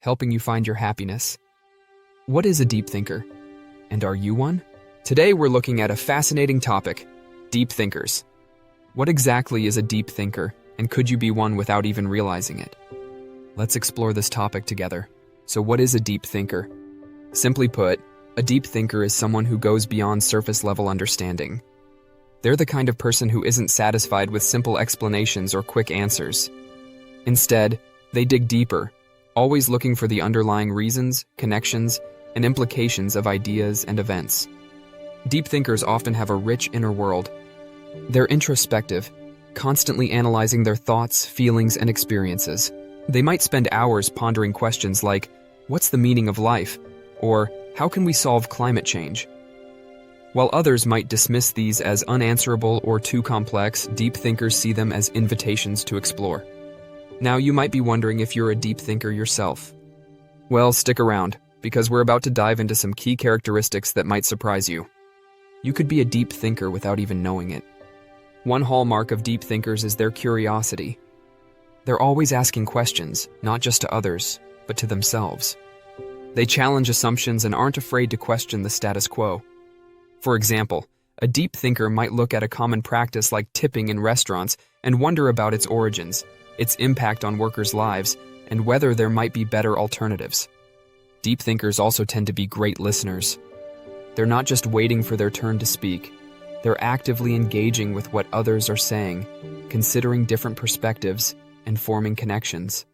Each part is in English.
helping you find your happiness. What is a deep thinker? And are you one? Today we're looking at a fascinating topic, deep thinkers. What exactly is a deep thinker, and could you be one without even realizing it? Let's explore this topic together. So what is a deep thinker? Simply put, a deep thinker is someone who goes beyond surface-level understanding. They're the kind of person who isn't satisfied with simple explanations or quick answers. Instead, they dig deeper, always looking for the underlying reasons, connections, and implications of ideas and events. Deep thinkers often have a rich inner world. They're introspective, constantly analyzing their thoughts, feelings, and experiences. They might spend hours pondering questions like, what's the meaning of life? Or, how can we solve climate change? While others might dismiss these as unanswerable or too complex, deep thinkers see them as invitations to explore. Now, you might be wondering if you're a deep thinker yourself. Well, stick around, because we're about to dive into some key characteristics that might surprise you. You could be a deep thinker without even knowing it. One hallmark of deep thinkers is their curiosity. They're always asking questions, not just to others, but to themselves. They challenge assumptions and aren't afraid to question the status quo. For example, a deep thinker might look at a common practice like tipping in restaurants and wonder about its origins, its impact on workers' lives, and whether there might be better alternatives. Deep thinkers also tend to be great listeners. They're not just waiting for their turn to speak. They're actively engaging with what others are saying, considering different perspectives, and forming connections.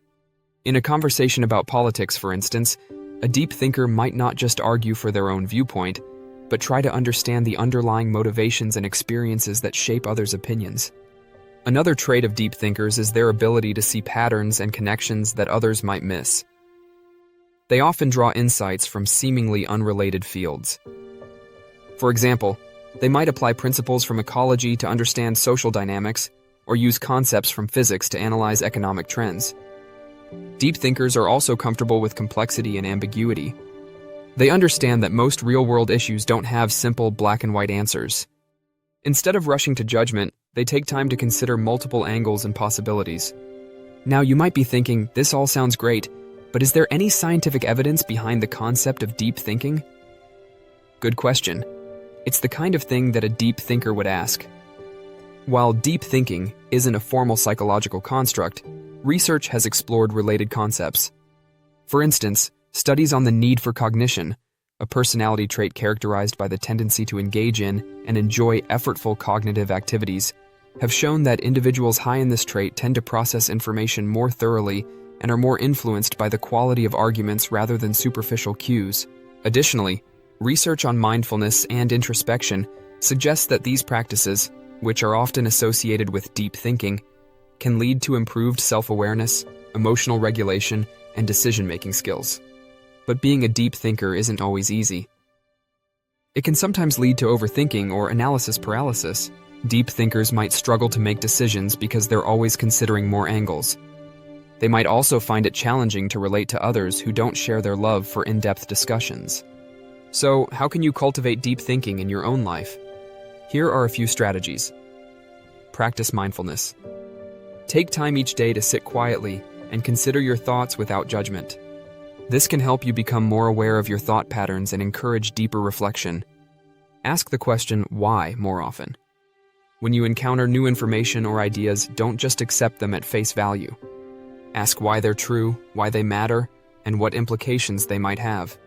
In a conversation about politics, for instance, a deep thinker might not just argue for their own viewpoint, but try to understand the underlying motivations and experiences that shape others' opinions. Another trait of deep thinkers is their ability to see patterns and connections that others might miss. They often draw insights from seemingly unrelated fields. For example, they might apply principles from ecology to understand social dynamics, or use concepts from physics to analyze economic trends. Deep thinkers are also comfortable with complexity and ambiguity. They understand that most real-world issues don't have simple black-and-white answers. Instead of rushing to judgment, they take time to consider multiple angles and possibilities. Now, you might be thinking, this all sounds great, but is there any scientific evidence behind the concept of deep thinking? Good question. It's the kind of thing that a deep thinker would ask. While deep thinking isn't a formal psychological construct, research has explored related concepts. For instance, studies on the need for cognition, a personality trait characterized by the tendency to engage in and enjoy effortful cognitive activities, have shown that individuals high in this trait tend to process information more thoroughly and are more influenced by the quality of arguments rather than superficial cues. Additionally, research on mindfulness and introspection suggests that these practices, which are often associated with deep thinking, can lead to improved self-awareness, emotional regulation, and decision-making skills. But being a deep thinker isn't always easy. It can sometimes lead to overthinking or analysis paralysis. Deep thinkers might struggle to make decisions because they're always considering more angles. They might also find it challenging to relate to others who don't share their love for in-depth discussions. So, how can you cultivate deep thinking in your own life? Here are a few strategies. Practice mindfulness. Take time each day to sit quietly and consider your thoughts without judgment. This can help you become more aware of your thought patterns and encourage deeper reflection. Ask the question, why, more often. When you encounter new information or ideas, don't just accept them at face value. Ask why they're true, why they matter, and what implications they might have.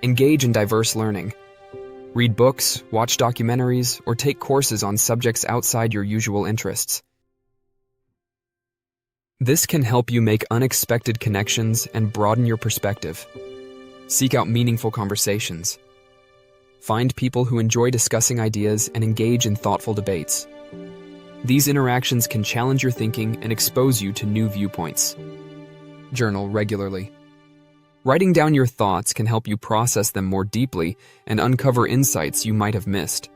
Engage in diverse learning. Read books, watch documentaries, or take courses on subjects outside your usual interests. This can help you make unexpected connections and broaden your perspective. Seek out meaningful conversations. Find people who enjoy discussing ideas and engage in thoughtful debates. These interactions can challenge your thinking and expose you to new viewpoints. Journal regularly. Writing down your thoughts can help you process them more deeply and uncover insights you might have missed.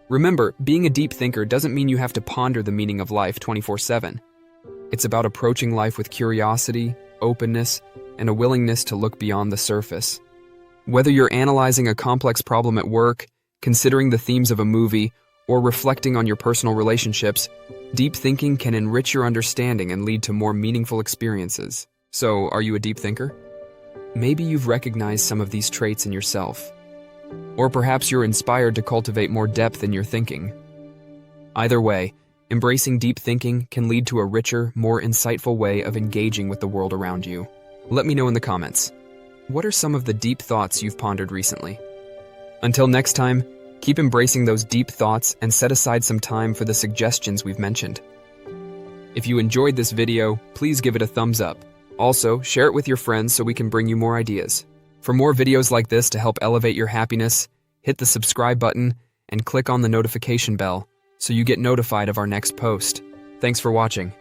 Remember, being a deep thinker doesn't mean you have to ponder the meaning of life 24/7. It's about approaching life with curiosity, openness, and a willingness to look beyond the surface. Whether you're analyzing a complex problem at work, considering the themes of a movie, or reflecting on your personal relationships, deep thinking can enrich your understanding and lead to more meaningful experiences. So, are you a deep thinker? Maybe you've recognized some of these traits in yourself. Or perhaps you're inspired to cultivate more depth in your thinking. Either way, embracing deep thinking can lead to a richer, more insightful way of engaging with the world around you. Let me know in the comments. What are some of the deep thoughts you've pondered recently? Until next time, keep embracing those deep thoughts and set aside some time for the suggestions we've mentioned. If you enjoyed this video, please give it a thumbs up. Also, share it with your friends so we can bring you more ideas. For more videos like this to help elevate your happiness, hit the subscribe button and click on the notification bell so you get notified of our next post. Thanks for watching.